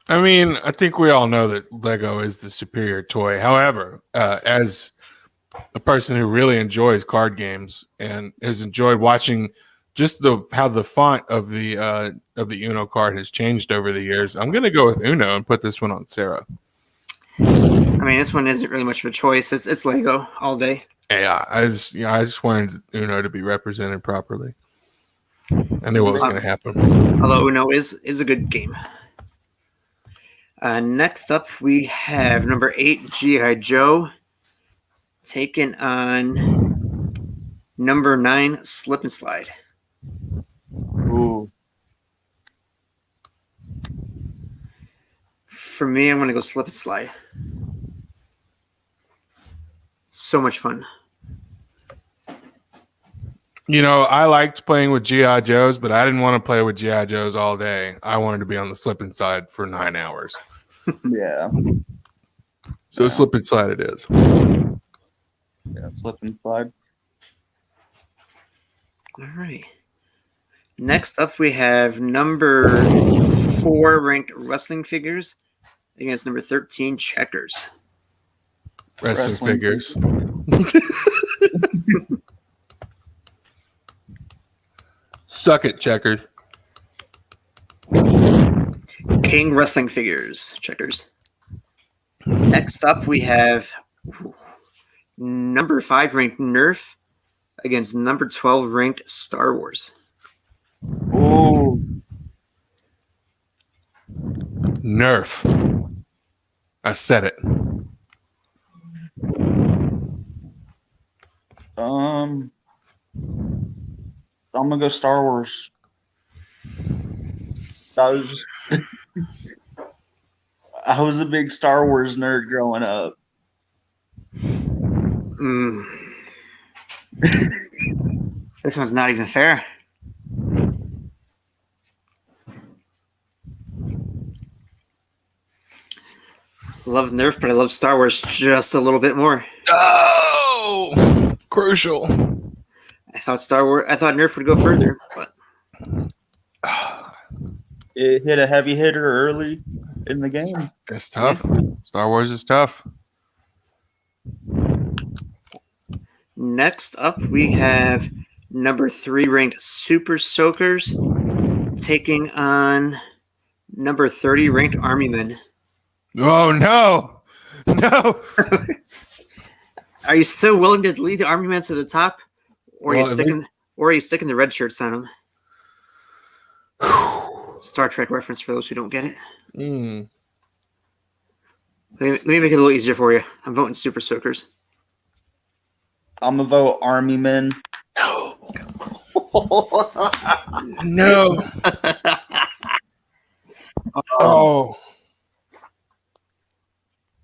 I mean, I think we all know that Lego is the superior toy. However, as a person who really enjoys card games and has enjoyed watching just how the font of the Uno card has changed over the years, I'm going to go with Uno and put this one on Sarah. I mean, this one isn't really much of a choice. It's Lego all day. Yeah, I just wanted Uno to be represented properly. I knew what was going to happen. Although Uno is a good game. Next up, we have number 8 G.I. Joe taking on number 9 Slip and Slide. Ooh. For me, I'm going to go Slip and Slide. So much fun. You know, I liked playing with G.I. Joes, but I didn't want to play with G.I. Joes all day. I wanted to be on the slip and slide for 9 hours. Yeah. So slip and slide it is. Yeah, slip and slide. All right. Next up, we have number 4 ranked wrestling figures against number 13 Checkers. Wrestling figures. Suck it, Checkers. King Wrestling Figures, Checkers. Next up, we have number 5 ranked Nerf against number 12 ranked Star Wars. Ooh. Nerf. I said it. I'm gonna go Star Wars. That was just I was a big Star Wars nerd growing up. This one's not even fair. Love Nerf, but I love Star Wars just a little bit more. Oh, crucial. I thought Nerf would go further, but It hit a heavy hitter early in the game. It's tough. Star Wars is tough. next up we have number 3 ranked Super Soakers taking on number 30 ranked Army Men. Oh no, no. Are you still willing to lead the Army Men to the top, or Well, are you sticking the red shirts on them? Star Trek reference for those who don't get it. Mm. Let me make it a little easier for you. I'm voting Super Soakers. I'm gonna vote Army Men. No. No. Oh.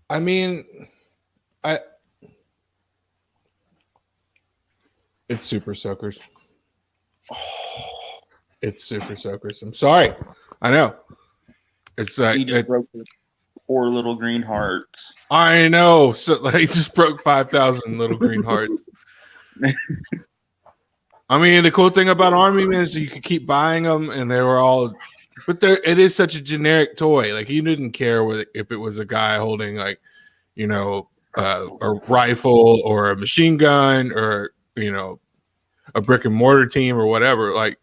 I mean, it's Super Soakers. It's Super Soakers. I'm sorry. I know. It's He just broke the poor little green hearts. I know. So like, he just broke 5,000 little green hearts. I mean, the cool thing about Army Men is you could keep buying them, and they were all. But it is such a generic toy. Like he didn't care if it was a guy holding a rifle or a machine gun or a brick and mortar team or whatever. A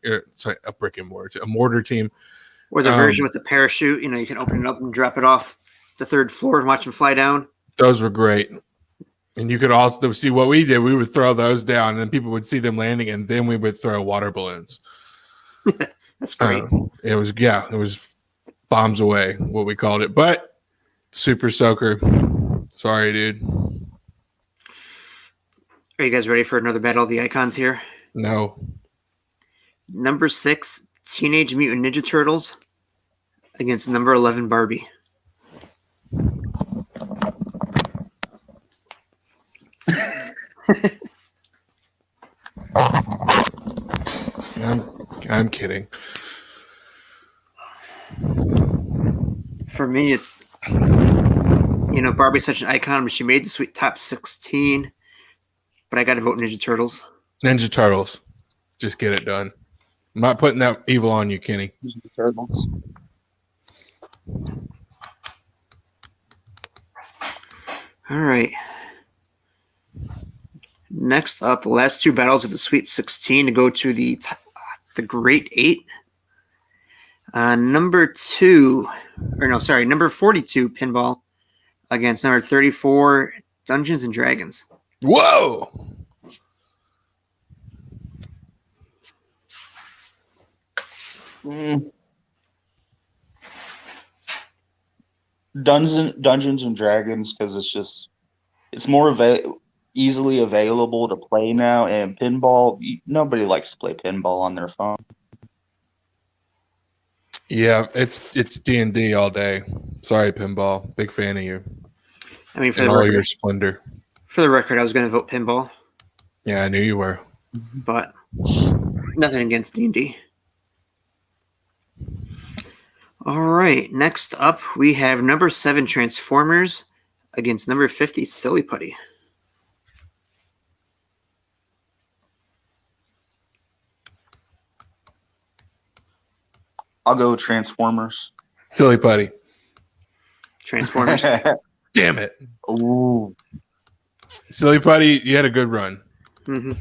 brick and mortar, a mortar team, or the version with the parachute. You can open it up and drop it off the 3rd floor and watch them fly down. Those were great. And you could also see what we did. We would throw those down, and then people would see them landing, and then we would throw water balloons. That's great. It was bombs away, what we called it. But Super Soaker, sorry, dude. Are you guys ready for another battle of the icons here? No. Number 6, Teenage Mutant Ninja Turtles against number 11, Barbie. I'm kidding. For me, it's Barbie's such an icon, but she made the sweet top 16. But I got to vote Ninja Turtles. Ninja Turtles. Just get it done. I'm not putting that evil on you, Kenny. Ninja Turtles. All right. Next up, the last 2 battles of the Sweet 16 to go to the Great 8. Number 42 Pinball against number 34 Dungeons and Dragons. Whoa! Dungeons and Dragons, because it's more easily available to play now, and pinball, nobody likes to play pinball on their phone. Yeah, it's D&D all day. Sorry, Pinball. Big fan of you. I mean, for your splendor. For the record, I was going to vote pinball. Yeah, I knew you were. But nothing against D&D. All right, next up we have number 7 Transformers against number 50 Silly Putty. I'll go Transformers. Silly Putty. Transformers. Damn it. Ooh. Silly Putty, you had a good run. Mm-hmm.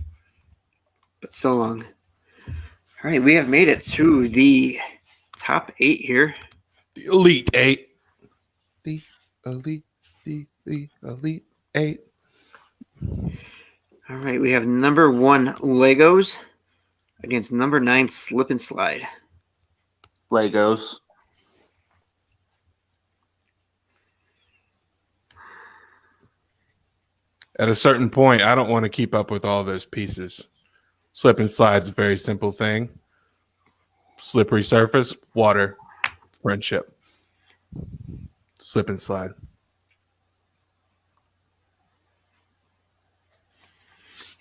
But so long. All right, we have made it to the top 8 here. The Elite 8. The Elite 8. All right, we have number 1 Legos against number 9 Slip and Slide. Legos. At a certain point, I don't want to keep up with all those pieces. Slip and slide is a very simple thing. Slippery surface, water, friendship. Slip and slide.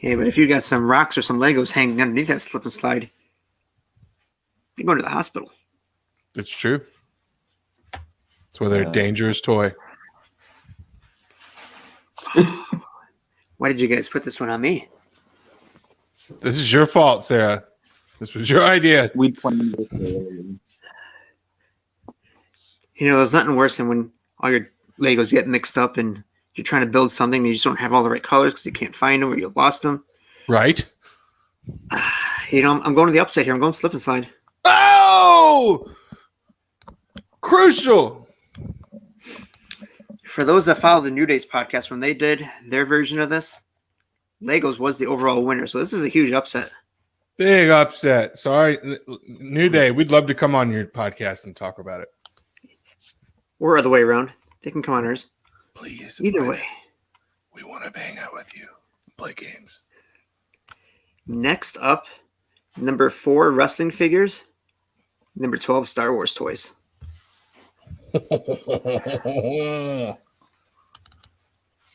Yeah, but if you got some rocks or some Legos hanging underneath that slip and slide, you're going to the hospital. It's true. It's why they're a dangerous toy. Why did you guys put this one on me? This is your fault, Sarah. This was your idea. We planned this earlier. You know, there's nothing worse than when all your Legos get mixed up and you're trying to build something and you just don't have all the right colors because you can't find them or you lost them. Right? You know, I'm going to the upside here. I'm going slip and slide. Oh! Crucial. For those that follow the New Days podcast, when they did their version of this, Legos was the overall winner. So this is a huge upset. Big upset. Sorry. New Day, we'd love to come on your podcast and talk about it. Or other way around. They can come on ours. Please. Either way. We want to hang out with you and play games. Next up, number 4, wrestling figures. Number 12, Star Wars toys.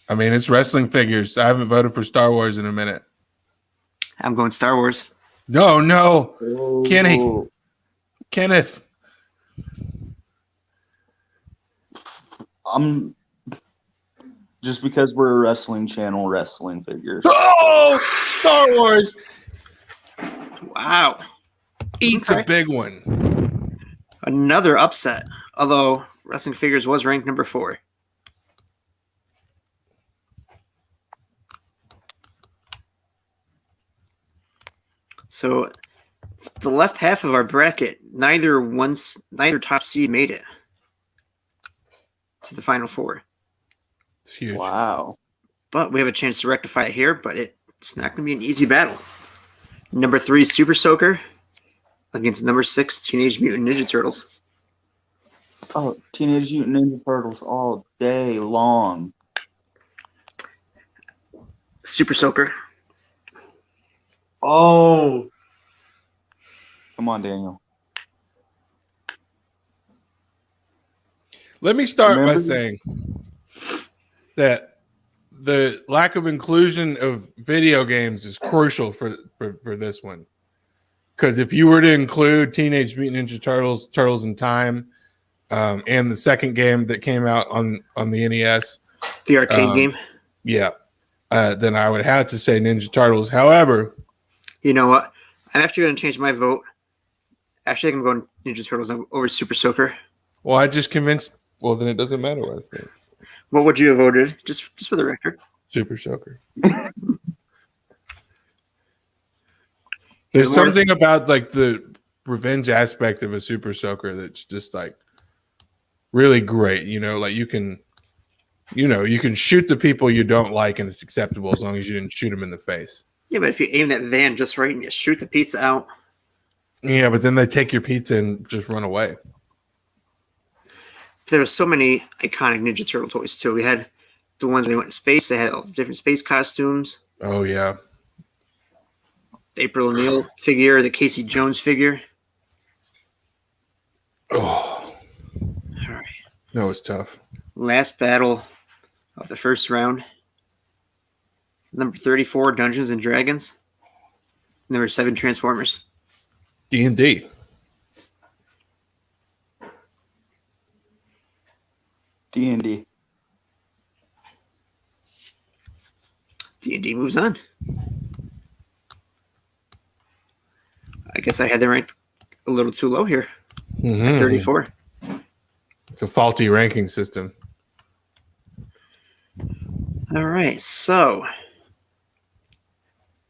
I mean, it's wrestling figures. I haven't voted for Star Wars in a minute. I'm going Star Wars. No. Oh. Kenneth. I'm just because we're a wrestling channel, wrestling figures. Oh, Star Wars. Wow. Eats Okay. a big one. Another upset. Although wrestling figures was ranked number 4. So the left half of our bracket, neither top seed made it to the final 4. It's huge. Wow. But we have a chance to rectify it here, but it's not going to be an easy battle. Number 3, Super Soaker against number 6, Teenage Mutant Ninja Turtles. Oh, Teenage Mutant Ninja Turtles all day long. Super Soaker. Oh. Come on, Daniel. Let me start by Remember- saying that the lack of inclusion of video games is crucial for this one. Because if you were to include Teenage Mutant Ninja Turtles, Turtles in Time, and the second game that came out on the NES, The arcade game. yeah, then I would have to say Ninja Turtles. However, You know what? I'm actually going to change my vote. Actually, I'm going Ninja Turtles over Super Soaker. well, I just convinced. Well, then it doesn't matter what I think. What would you have voted? Just for the record. Super Soaker. There's something about like the revenge aspect of a Super Soaker that's just like really great. You know, like you can shoot the people you don't like and it's acceptable as long as you didn't shoot them in the face. Yeah, but if you aim that van just right and you shoot the pizza out, Yeah, but then they take your pizza and just run away. there were so many iconic Ninja Turtle toys too. We had the ones they went in space. They had all the different space costumes. Oh yeah. The April O'Neil figure, the Casey Jones figure. Oh, All right. that was tough. Last battle of the first round. Number 34, Dungeons and Dragons. Number 7, Transformers. D&D. D&D. D&D moves on. I guess I had them ranked a little too low here. Mhm. 34. It's a faulty ranking system. All right, so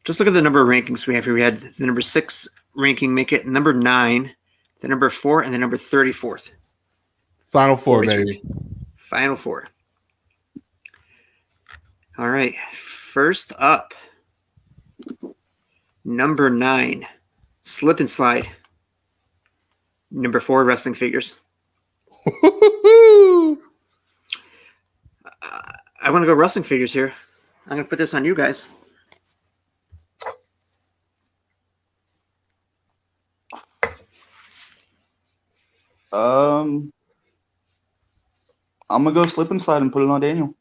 just look at the number of rankings we have here. We had the number 6 ranking make it, number 9, the number 4, and the number 34th. Final four, baby. Final 4. All right, first up, number 9, Slip and Slide. Number 4, Wrestling Figures. I want to go Wrestling Figures here. I'm going to put this on you guys. I'm gonna go slip inside and put it on Daniel.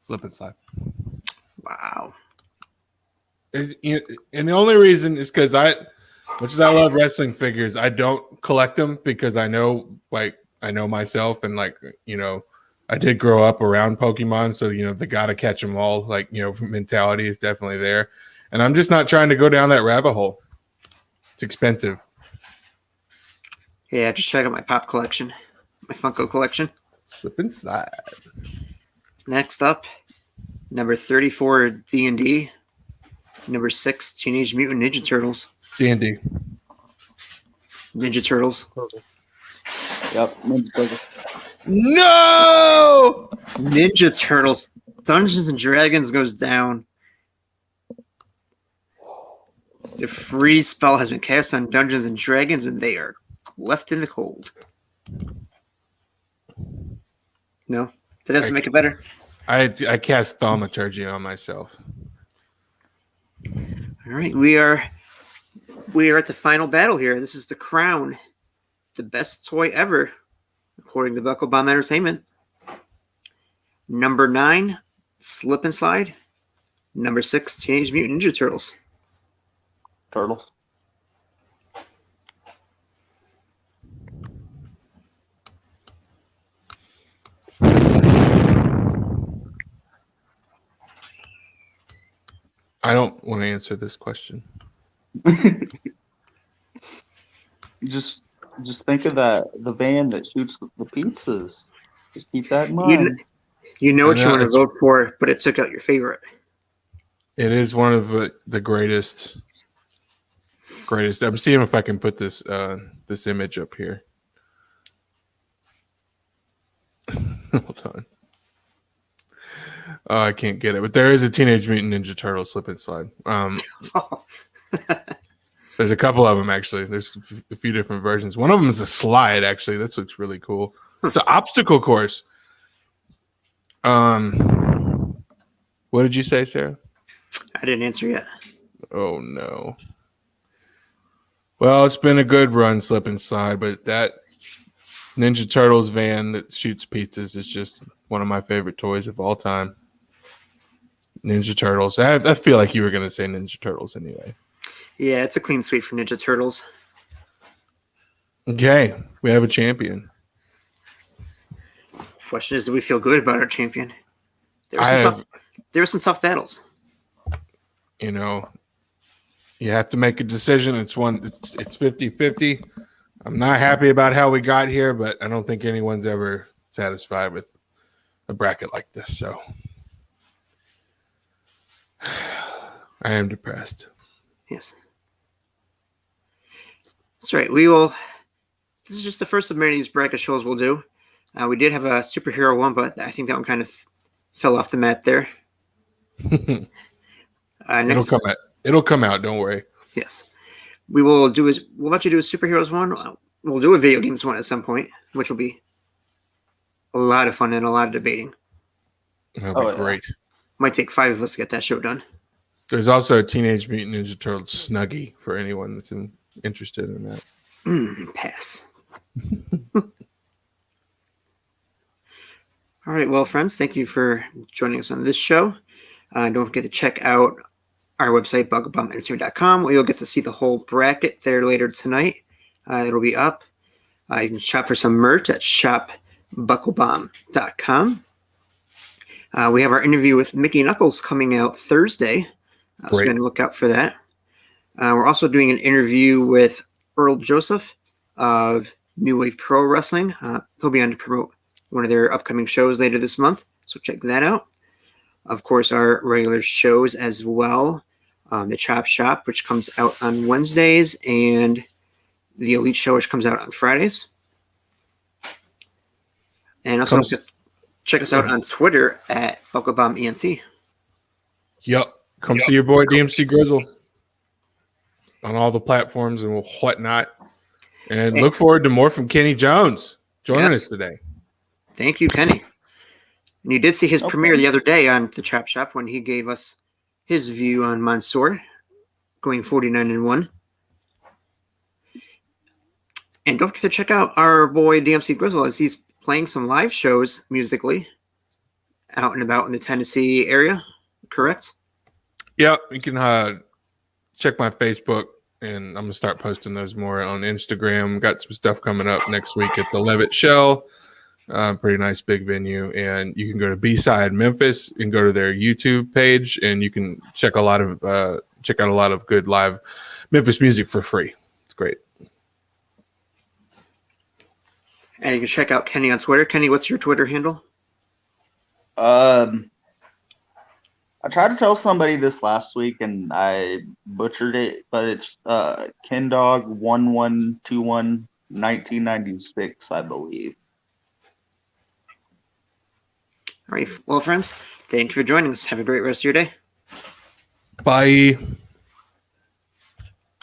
Slip inside. Wow. And the only reason is because much as I love wrestling figures, I don't collect them because I know myself, and I did grow up around Pokemon, so they gotta catch them all. Mentality is definitely there, and I'm just not trying to go down that rabbit hole. It's expensive. Yeah, just check out my pop collection, my Funko collection. Slip inside. Next up, number 34, D&D. Number 6, Teenage Mutant Ninja Turtles. D&D. Ninja Turtles. Yep. No! Ninja Turtles. Dungeons and Dragons goes down. The freeze spell has been cast on Dungeons and Dragons, and they are left in the cold. No? That doesn't make it better? I cast Thaumaturgy on myself. All right, we are at the final battle here. This is the crown, the best toy ever, according to Buckle Bomb Entertainment. Number 9, Slip and Slide. Number 6, Teenage Mutant Ninja Turtles. Turtles. I don't want to answer this question. Just think of the van that shoots the pizzas. Just keep that in mind. You know what you want to it's- vote for, but it took out your favorite. It is one of the greatest. I'm seeing if I can put this image up here. Hold on. Oh, I can't get it, but there is a Teenage Mutant Ninja Turtle slip and slide. There's a couple of them actually. There's a few different versions. One of them is a slide. Actually, this looks really cool. It's an obstacle course. What did you say, Sarah? I didn't answer yet. Oh no. Well, it's been a good run, slip and slide, but that Ninja Turtles van that shoots pizzas is just one of my favorite toys of all time. Ninja Turtles. I feel like you were going to say Ninja Turtles anyway. Yeah, it's a clean sweep for Ninja Turtles. Okay, we have a champion. Question is, do we feel good about our champion? There were some tough battles. You have to make a decision. It's 50-50. I'm not happy about how we got here, but I don't think anyone's ever satisfied with a bracket like this. So I am depressed. Yes. That's right. This is just the first of many of these bracket shows we'll do. We did have a superhero one, but I think that one kind of fell off the map there. Next, It'll come out. Don't worry. yes. We'll let you do a superheroes one. We'll do a video games one at some point, which will be a lot of fun and a lot of debating. That'll be great. Might take 5 of us to get that show done. There's also a Teenage Mutant Ninja Turtles Snuggie for anyone that's interested in that. Pass. All right, well, friends, thank you for joining us on this show. Don't forget to check out our website, bucklebumentertainment.com, where you'll get to see the whole bracket there later tonight. It'll be up. You can shop for some merch at shopbucklebomb.com. We have our interview with Mickey Knuckles coming out Thursday. So be on the lookout for that. We're also doing an interview with Earl Joseph of New Wave Pro Wrestling. He'll be on to promote one of their upcoming shows later this month, so check that out. Of course, our regular shows as well. The Chop Shop, which comes out on Wednesdays, and the Elite Show, which comes out on Fridays. And also check us out on Twitter at BuckleBombENT. Yep. Come see your boy DMC Grizzle on all the platforms and whatnot. And look forward to more from Kenny Jones joining us today. Thank you, Kenny. And you did see his premiere the other day on the Chop Shop when he gave us his view on Mansoor going 49-1. And don't forget to check out our boy DMC Grizzle as he's playing some live shows musically out and about in the Tennessee area. Correct? Yeah, you can check my Facebook, and I'm gonna start posting those more on Instagram. Got some stuff coming up next week at the Levitt Shell. Pretty nice big venue, and you can go to B-Side Memphis and go to their YouTube page, and you can check out a lot of good live Memphis music for free. It's great. And you can check out Kenny on Twitter. Kenny, what's your Twitter handle? I tried to tell somebody this last week and I butchered it, but it's KenDog1121 1996, I believe. All right. Well, friends, thank you for joining us. Have a great rest of your day. Bye.